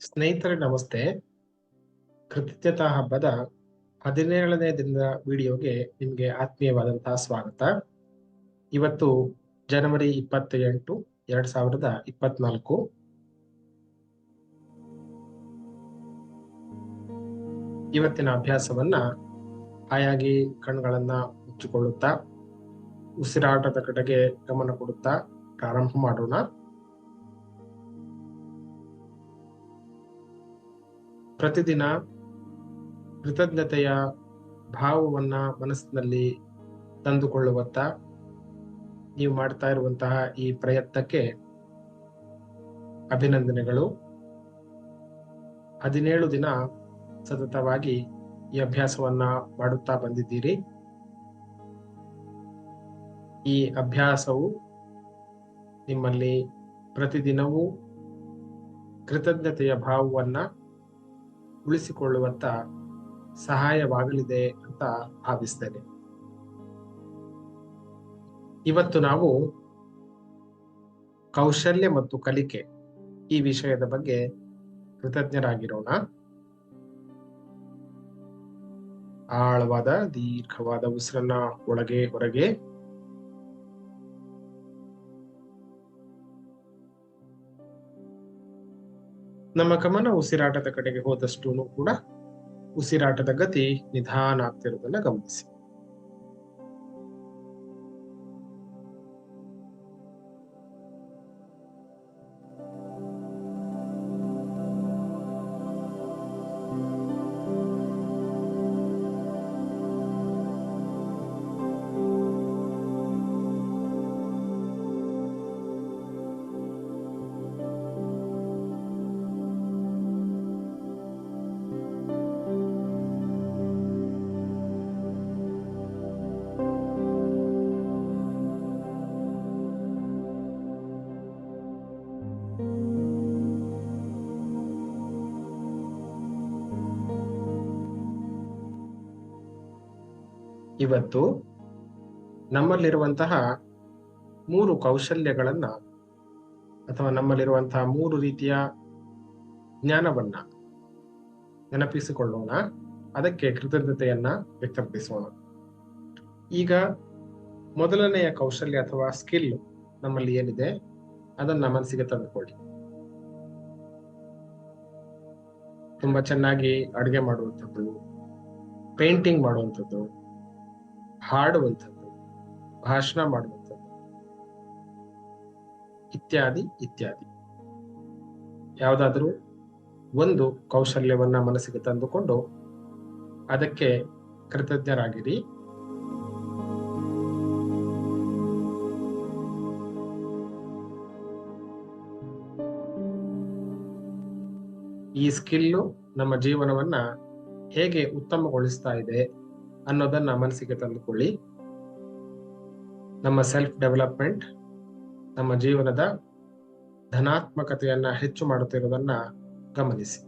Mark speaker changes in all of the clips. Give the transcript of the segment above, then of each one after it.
Speaker 1: ಸ್ನೇಹಿತರೆ ನಮಸ್ತೆ. ಕೃತಜ್ಞತಾ ಹಬ್ಬದ 17ನೇ ದಿನದ ವಿಡಿಯೋಗೆ ನಿಮಗೆ ಆತ್ಮೀಯವಾದಂತಹ ಸ್ವಾಗತ. ಇವತ್ತು ಜನವರಿ 28, 2024. ಇವತ್ತಿನ ಅಭ್ಯಾಸವನ್ನ ಹಾಯಾಗಿ ಕಣ್ಗಳನ್ನ ಮುಚ್ಚಿಕೊಳ್ಳುತ್ತಾ ಉಸಿರಾಟದ ಕಡೆಗೆ ಗಮನ ಕೊಡುತ್ತಾ ಪ್ರಾರಂಭ ಮಾಡೋಣ. ಪ್ರತಿದಿನ ಕೃತಜ್ಞತೆಯ ಭಾವವನ್ನ ಮನಸ್ಸಿನಲ್ಲಿ ತಂದುಕೊಳ್ಳುವತ್ತ ನೀವು ಮಾಡ್ತಾ ಇರುವಂತಹ ಈ ಪ್ರಯತ್ನಕ್ಕೆ ಅಭಿನಂದನೆಗಳು. 17 ದಿನ ಸತತವಾಗಿ ಈ ಅಭ್ಯಾಸವನ್ನ ಮಾಡುತ್ತಾ ಬಂದಿದ್ದೀರಿ. ಈ ಅಭ್ಯಾಸವು ನಿಮ್ಮಲ್ಲಿ ಪ್ರತಿದಿನವೂ ಕೃತಜ್ಞತೆಯ ಭಾವವನ್ನ ಉಳಿಸಿಕೊಳ್ಳುವಂತ ಸಹಾಯವಾಗಲಿದೆ ಅಂತ ಭಾವಿಸ್ತೇನೆ. ಇವತ್ತು ನಾವು ಕೌಶಲ್ಯ ಮತ್ತು ಕಲಿಕೆ ಈ ವಿಷಯದ ಬಗ್ಗೆ ಕೃತಜ್ಞರಾಗಿರೋಣ. ಆಳವಾದ ದೀರ್ಘವಾದ ಉಸಿರನ್ನ ಒಳಗೆ ಹೊರಗೆ ನಮ್ಮ ಗಮನ ಉಸಿರಾಟದ ಕಡೆಗೆ ಹೋದಷ್ಟು ಕೂಡ ಉಸಿರಾಟದ ಗತಿ ನಿಧಾನ ಆಗ್ತಿರೋದನ್ನ ಗಮನಿಸಿ. ಇವತ್ತು ನಮ್ಮಲ್ಲಿರುವಂತಹ 3 ಕೌಶಲ್ಯಗಳನ್ನ ಅಥವಾ ನಮ್ಮಲ್ಲಿರುವಂತಹ 3 ರೀತಿಯ ಜ್ಞಾನವನ್ನ ನೆನಪಿಸಿಕೊಳ್ಳೋಣ. ಅದಕ್ಕೆ ಕೃತಜ್ಞತೆಯನ್ನ ವ್ಯಕ್ತಪಡಿಸೋಣ. ಈಗ ಮೊದಲನೆಯ ಕೌಶಲ್ಯ ಅಥವಾ ಸ್ಕಿಲ್ ನಮ್ಮಲ್ಲಿ ಏನಿದೆ ಅದನ್ನ ಮನಸ್ಸಿಗೆ ತಂದುಕೊಳ್ಳಿ. ತುಂಬಾ ಚೆನ್ನಾಗಿ ಅಡುಗೆ ಮಾಡುವಂಥದ್ದು, ಪೇಂಟಿಂಗ್ ಮಾಡುವಂಥದ್ದು, ಹಾಡುವಂಥದ್ದು, ಭಾಷಣ ಮಾಡುವಂಥದ್ದು, ಇತ್ಯಾದಿ ಇತ್ಯಾದಿ. ಯಾವುದಾದ್ರೂ ಒಂದು ಕೌಶಲ್ಯವನ್ನ ಮನಸ್ಸಿಗೆ ತಂದುಕೊಂಡು ಅದಕ್ಕೆ ಕೃತಜ್ಞರಾಗಿರಿ. ಈ ಸ್ಕಿಲ್ಲು ನಮ್ಮ ಜೀವನವನ್ನ ಹೇಗೆ ಉತ್ತಮಗೊಳಿಸ್ತಾ ಇದೆ ಅನ್ನೋದನ್ನ ಮನಸ್ಸಿಗೆ ತಂದುಕೊಳ್ಳಿ. ನಮ್ಮ ಸೆಲ್ಫ್ ಡೆವಲಪ್ಮೆಂಟ್, ನಮ್ಮ ಜೀವನದ ಧನಾತ್ಮಕತೆಯನ್ನ ಹೆಚ್ಚು ಮಾಡುತ್ತಿರುವುದನ್ನ ಗಮನಿಸಿ.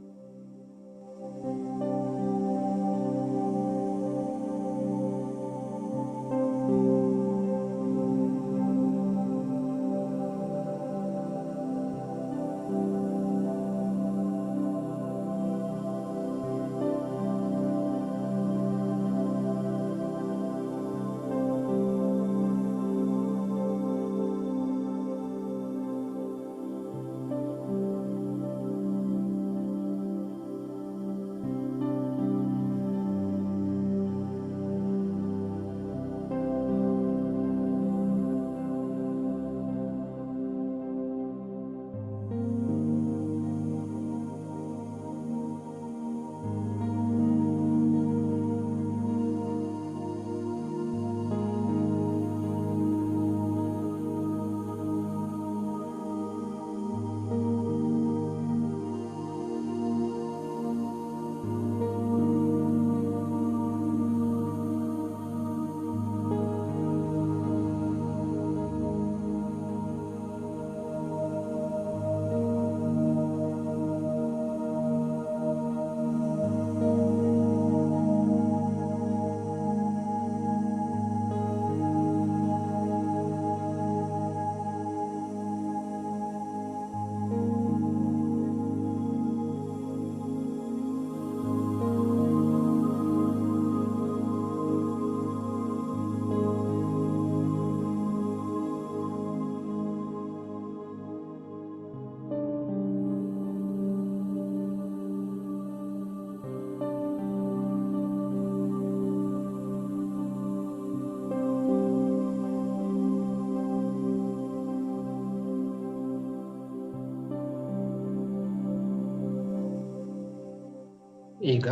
Speaker 1: ಈಗ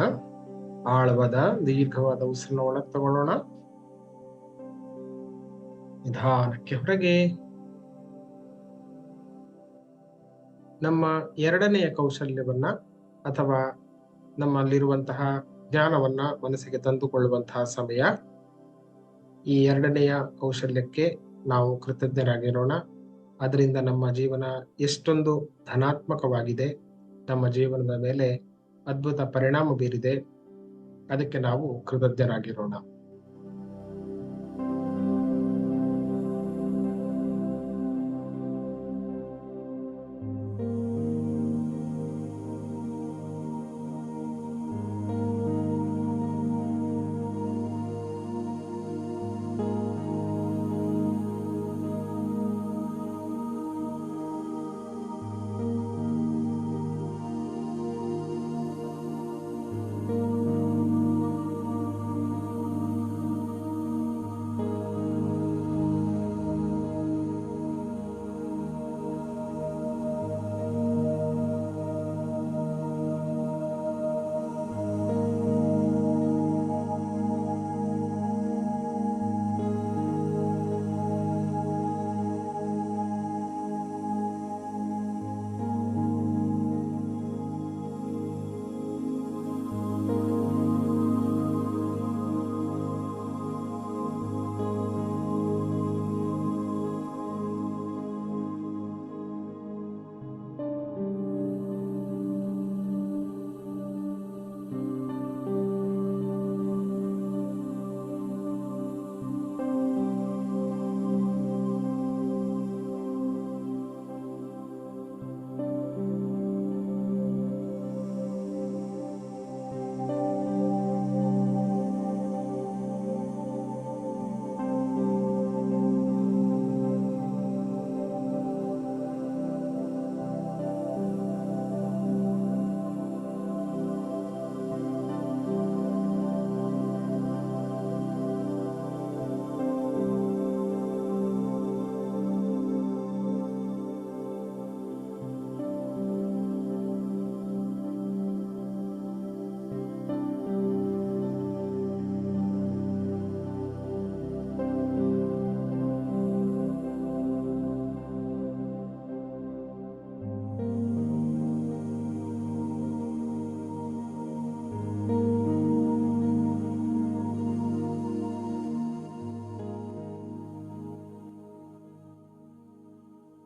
Speaker 1: ಆಳವಾದ ದೀರ್ಘವಾದ ಉಸಿರನ್ನ ಒಳಗೆ ತಗೊಳ್ಳೋಣ. ನಿಧಾನಕ್ಕೆ ಹೊರಗೆ. ನಮ್ಮ ಎರಡನೆಯ ಕೌಶಲ್ಯವನ್ನ ಅಥವಾ ನಮ್ಮಲ್ಲಿರುವಂತಹ ಜ್ಞಾನವನ್ನ ಮನಸ್ಸಿಗೆ ತಂದುಕೊಳ್ಳುವಂತಹ ಸಮಯ. ಈ ಎರಡನೆಯ ಕೌಶಲ್ಯಕ್ಕೆ ನಾವು ಕೃತಜ್ಞರಾಗಿರೋಣ. ಅದರಿಂದ ನಮ್ಮ ಜೀವನ ಎಷ್ಟೊಂದು ಧನಾತ್ಮಕವಾಗಿದೆ, ನಮ್ಮ ಜೀವನದ ಮೇಲೆ ಅದ್ಭುತ ಪರಿಣಾಮ ಬೀರಿದೆ. ಅದಕ್ಕೆ ನಾವು ಕೃತಜ್ಞರಾಗಿರೋಣ.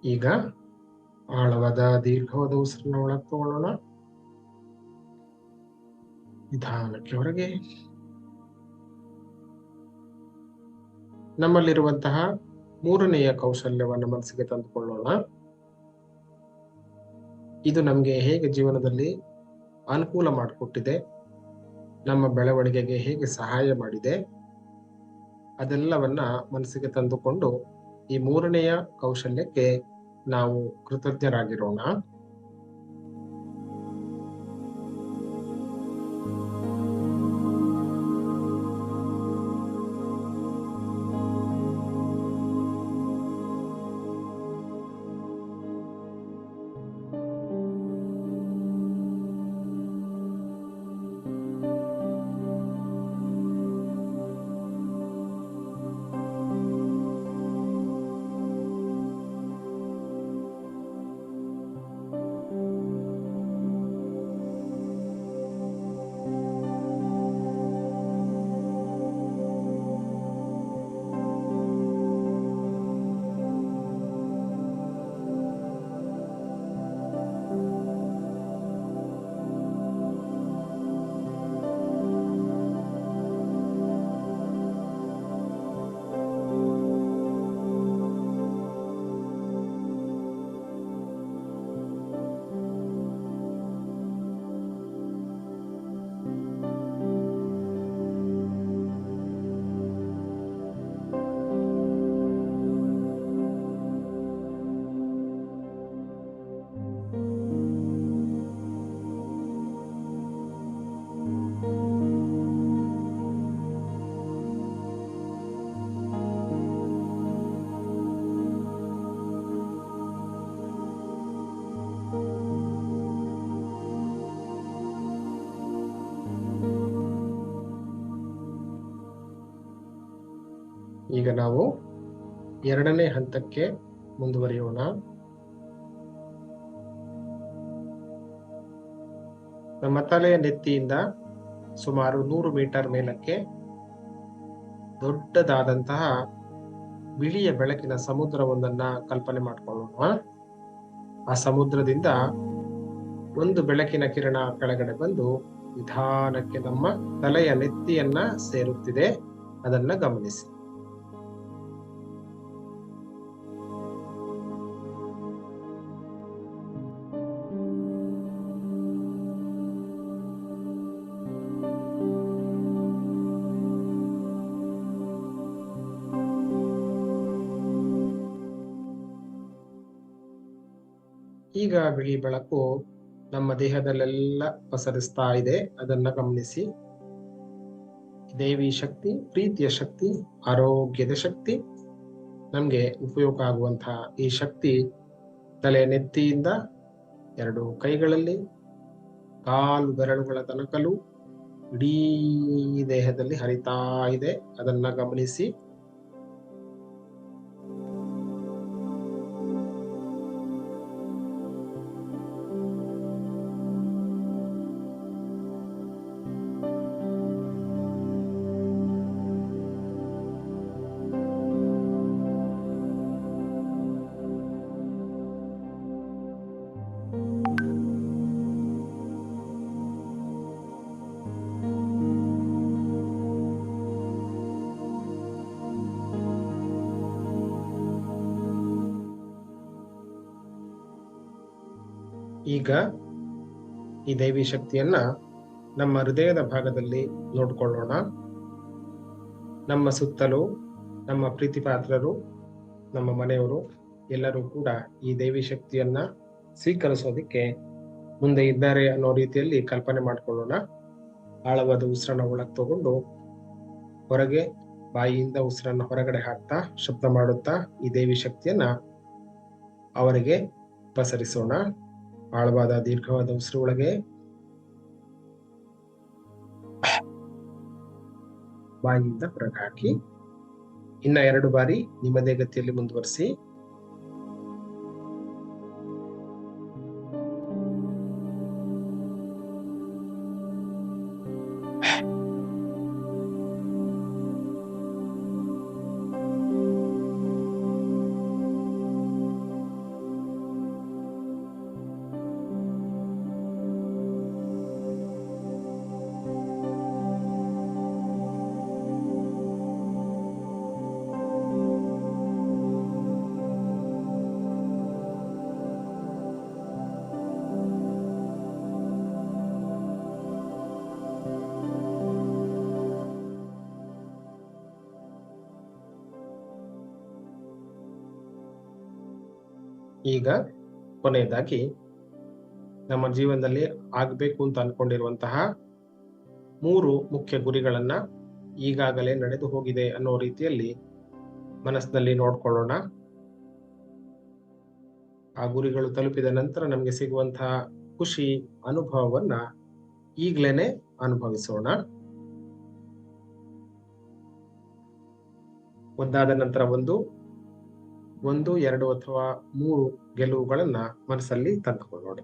Speaker 1: ಈಗ ಆಳವಾದ ದೀರ್ಘವಾದ ಉಸಿರನ್ನ ಒಳಗೆ ತಗೊಳ್ಳೋಣ. ನಿಧಾನಕ್ಕೆ ಹೊರಗೆ. ನಮ್ಮಲ್ಲಿರುವಂತಹ ಮೂರನೆಯ ಕೌಶಲ್ಯವನ್ನು ಮನಸ್ಸಿಗೆ ತಂದುಕೊಳ್ಳೋಣ. ಇದು ನಮಗೆ ಹೇಗೆ ಜೀವನದಲ್ಲಿ ಅನುಕೂಲ ಮಾಡಿಕೊಟ್ಟಿದೆ, ನಮ್ಮ ಬೆಳವಣಿಗೆಗೆ ಹೇಗೆ ಸಹಾಯ ಮಾಡಿದೆ, ಅದೆಲ್ಲವನ್ನ ಮನಸ್ಸಿಗೆ ತಂದುಕೊಂಡು ಈ ಮೂರನೆಯ ಕೌಶಲ್ಯಕ್ಕೆ ನಾವು ಕೃತಜ್ಞರಾಗಿರೋಣ. ಈಗ ನಾವು ಎರಡನೇ ಹಂತಕ್ಕೆ ಮುಂದುವರಿಯೋಣ. ನಮ್ಮ ತಲೆಯ ನೆತ್ತಿಯಿಂದ ಸುಮಾರು 100 ಮೀಟರ್ ಮೇಲಕ್ಕೆ ದೊಡ್ಡದಾದಂತಹ ಬಿಳಿಯ ಬೆಳಕಿನ ಸಮುದ್ರವೊಂದನ್ನ ಕಲ್ಪನೆ ಮಾಡಿಕೊಳ್ಳೋಣ. ಆ ಸಮುದ್ರದಿಂದ ಒಂದು ಬೆಳಕಿನ ಕಿರಣ ಕೆಳಗಡೆ ಬಂದು ನಿಧಾನಕ್ಕೆ ನಮ್ಮ ತಲೆಯ ನೆತ್ತಿಯನ್ನ ಸೇರುತ್ತಿದೆ. ಅದನ್ನ ಗಮನಿಸಿ. ಈಗ ಬಿಳಿ ಬೆಳಕು ನಮ್ಮ ದೇಹದಲ್ಲೆಲ್ಲ ಪಸರಿಸ್ತಾ ಇದೆ. ಅದನ್ನ ಗಮನಿಸಿ. ದೇವಿ ಶಕ್ತಿ, ಪ್ರೀತಿಯ ಶಕ್ತಿ, ಆರೋಗ್ಯದ ಶಕ್ತಿ, ನಮ್ಗೆ ಉಪಯೋಗ ಆಗುವಂತಹ ಈ ಶಕ್ತಿ ತಲೆ ನೆತ್ತಿಯಿಂದ 2 ಕೈಗಳಲ್ಲಿ, ಕಾಲು ಬೆರಳುಗಳ ತನಕಲು ಇಡೀ ದೇಹದಲ್ಲಿ ಹರಿತಾ ಇದೆ. ಅದನ್ನ ಗಮನಿಸಿ. ಈಗ ಈ ದೈವಿ ಶಕ್ತಿಯನ್ನ ನಮ್ಮ ಹೃದಯದ ಭಾಗದಲ್ಲಿ ನೋಡಿಕೊಳ್ಳೋಣ. ನಮ್ಮ ಸುತ್ತಲೂ ನಮ್ಮ ಪ್ರೀತಿ ಪಾತ್ರರು, ನಮ್ಮ ಮನೆಯವರು ಎಲ್ಲರೂ ಕೂಡ ಈ ದೈವಿ ಶಕ್ತಿಯನ್ನ ಸ್ವೀಕರಿಸೋದಿಕ್ಕೆ ಮುಂದೆ ಇದ್ದಾರೆ ಅನ್ನೋ ರೀತಿಯಲ್ಲಿ ಕಲ್ಪನೆ ಮಾಡಿಕೊಳ್ಳೋಣ. ಆಳವಾದ ಉಸಿರನ್ನ ಒಳಗೆ ತಗೊಂಡು ಹೊರಗೆ ಬಾಯಿಯಿಂದ ಉಸಿರನ್ನ ಹೊರಗಡೆ ಹಾಕ್ತಾ ಶಬ್ದ ಮಾಡುತ್ತಾ ಈ ದೇವಿ ಶಕ್ತಿಯನ್ನ ಅವರಿಗೆ ಪಸರಿಸೋಣ. ಆಳವಾದ ದೀರ್ಘವಾದ ಉಸಿರು ಒಳಗೆ, ಬಾಯಿಯಿಂದ ಹೊರಗೆ ಹಾಕಿ. ಇನ್ನ 2 ಬಾರಿ ನಿಮ್ಮದೇ ಗತಿಯಲ್ಲಿ ಮುಂದುವರಿಸಿ. ಈಗ ಕೊನೆಯದಾಗಿ ನಮ್ಮ ಜೀವನದಲ್ಲಿ ಆಗ್ಬೇಕು ಅಂತ ಅನ್ಕೊಂಡಿರುವಂತಹ 3 ಮುಖ್ಯ ಗುರಿಗಳನ್ನ ಈಗಾಗಲೇ ನಡೆದು ಹೋಗಿದೆ ಅನ್ನೋ ರೀತಿಯಲ್ಲಿ ಮನಸ್ಸಿನಲ್ಲಿ ನೋಡ್ಕೊಳ್ಳೋಣ. ಆ ಗುರಿಗಳು ತಲುಪಿದ ನಂತರ ನಮ್ಗೆ ಸಿಗುವಂತಹ ಖುಷಿ ಅನುಭವವನ್ನ ಈಗ್ಲೇನೆ ಅನುಭವಿಸೋಣ. ಒಂದಾದ ನಂತರ ಒಂದು 2 ಅಥವಾ 3 ಗೆಲುವುಗಳನ್ನ ಮನಸ್ಸಲ್ಲಿ ತಂದುಕೊಳ್ಳೋಣ.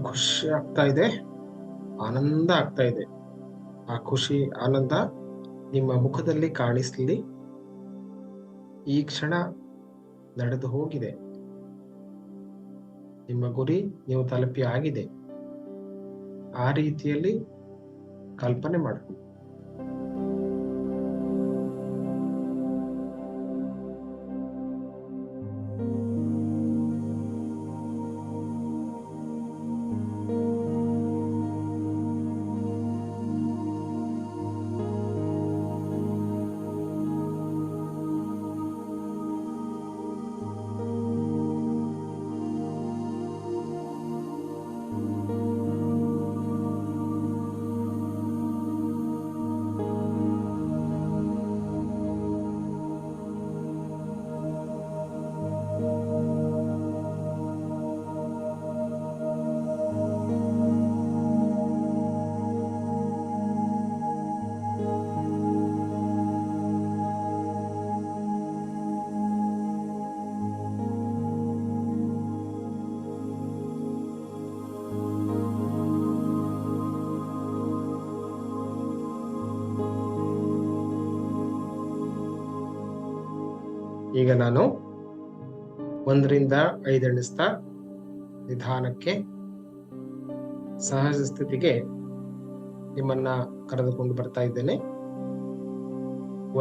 Speaker 1: ಖುಷಿ ಆಗ್ತಾ ಇದೆ, ಆನಂದ ಆಗ್ತಾ ಇದೆ. ಆ ಖುಷಿ ಆನಂದ ನಿಮ್ಮ ಮುಖದಲ್ಲಿ ಕಾಣಿಸ್ಲಿ. ಈ ಕ್ಷಣ ನಡೆದು ಹೋಗಿದೆ. ನಿಮ್ಮ ಗುರಿ ನೀವು ತಲುಪಿ ಆಗಿದೆ. ಆ ರೀತಿಯಲ್ಲಿ ಕಲ್ಪನೆ ಮಾಡ್ಕೊಳ್ಳಿ. ಈಗ ನಾನು 1 ರಿಂದ 5 ಎಣಿಸ್ತಾ ನಿಧಾನಕ್ಕೆ ಸಹಜ ಸ್ಥಿತಿಗೆ ನಿಮ್ಮನ್ನ ಕರೆದುಕೊಂಡು ಬರ್ತಾ ಇದ್ದೇನೆ.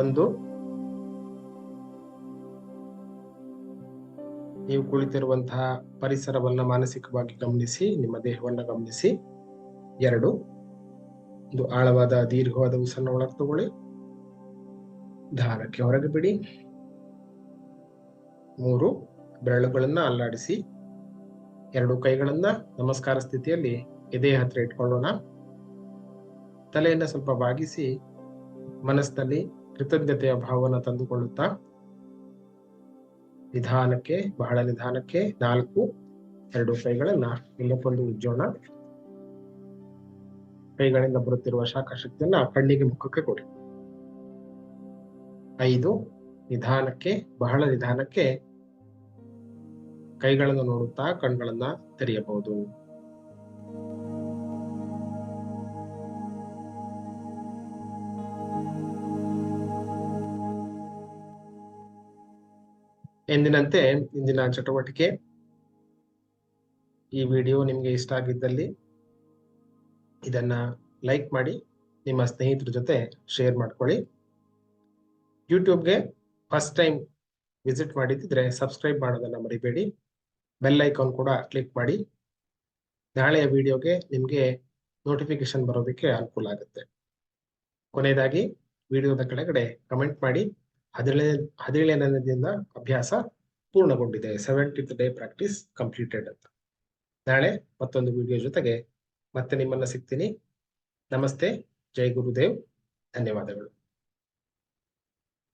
Speaker 1: 1, ನೀವು ಕುಳಿತಿರುವಂತಹ ಪರಿಸರವನ್ನ ಮಾನಸಿಕವಾಗಿ ಗಮನಿಸಿ, ನಿಮ್ಮ ದೇಹವನ್ನ ಗಮನಿಸಿ. 2, ಒಂದು ಆಳವಾದ ದೀರ್ಘವಾದ ಉಸಿರನ್ನ ಒಳಗೆ ತಗೊಳ್ಳಿ, ನಿಧಾನಕ್ಕೆ ಹೊರಗೆ ಬಿಡಿ. 3, ಬೆರಳುಗಳನ್ನ ಅಲ್ಲಾಡಿಸಿ 2 ಕೈಗಳನ್ನ ನಮಸ್ಕಾರ ಸ್ಥಿತಿಯಲ್ಲಿ ಎದೆಯ ಹತ್ರ ಇಟ್ಕೊಳ್ಳೋಣ. ತಲೆಯನ್ನ ಸ್ವಲ್ಪ ಬಾಗಿಸಿ ಮನಸ್ಸಿನಲ್ಲಿ ಕೃತಜ್ಞತೆಯ ಭಾವನ ತಂದುಕೊಳ್ಳುತ್ತಾ ನಿಧಾನಕ್ಕೆ, ಬಹಳ ನಿಧಾನಕ್ಕೆ 4, 2 ಕೈಗಳನ್ನ ಇಲ್ಲಕ್ಕೊಂದು ಉಜ್ಜೋಣ. ಕೈಗಳಿಂದ ಬರುತ್ತಿರುವ ಶಾಖಶಕ್ತಿಯನ್ನ ಕಣ್ಣಿಗೆ, ಮುಖಕ್ಕೆ ಕೊಡಿ. 5, ನಿಧಾನಕ್ಕೆ, ಬಹಳ ನಿಧಾನಕ್ಕೆ ಕೈಗಳನ್ನು ನೋಡುತ್ತಾ ಕಣ್ಗಳನ್ನ ತೆರೆಯಬಹುದು. ಎಂದಿನಂತೆ ಇಂದಿನ ಚಟುವಟಿಕೆ, ಈ ವಿಡಿಯೋ ನಿಮಗೆ ಇಷ್ಟ ಆಗಿದ್ದಲ್ಲಿ ಇದನ್ನ ಲೈಕ್ ಮಾಡಿ, ನಿಮ್ಮ ಸ್ನೇಹಿತರ ಜೊತೆ ಶೇರ್ ಮಾಡ್ಕೊಳ್ಳಿ. ಯೂಟ್ಯೂಬ್ಗೆ ಫಸ್ಟ್ ಟೈಮ್ ವಿಸಿಟ್ ಮಾಡಿದ್ರೆ ಸಬ್ಸ್ಕ್ರೈಬ್ ಮಾಡೋದನ್ನ ಮರಿಬೇಡಿ. ಬೆಲ್ ಐಕಾನ್ ಕೂಡ ಕ್ಲಿಕ್ ಮಾಡಿ. ನಾಳೆಯ ವಿಡಿಯೋಗೆ ನಿಮಗೆ ನೋಟಿಫಿಕೇಶನ್ ಬರೋದಕ್ಕೆ ಅನುಕೂಲ ಆಗುತ್ತೆ. ಕೊನೆಯದಾಗಿ ವಿಡಿಯೋದ ಕೆಳಗಡೆ ಕಮೆಂಟ್ ಮಾಡಿ, 17ನೇ ದಿನದ ಅಭ್ಯಾಸ ಪೂರ್ಣಗೊಂಡಿದೆ, 70th ಡೇ ಪ್ರಾಕ್ಟೀಸ್ ಕಂಪ್ಲೀಟೆಡ್ ಅಂತ. ನಾಳೆ ಮತ್ತೊಂದು ವಿಡಿಯೋ ಜೊತೆಗೆ ಮತ್ತೆ ನಿಮ್ಮನ್ನ ಸಿಗ್ತೀನಿ. ನಮಸ್ತೆ, ಜೈ ಗುರುದೇವ್, ಧನ್ಯವಾದಗಳು.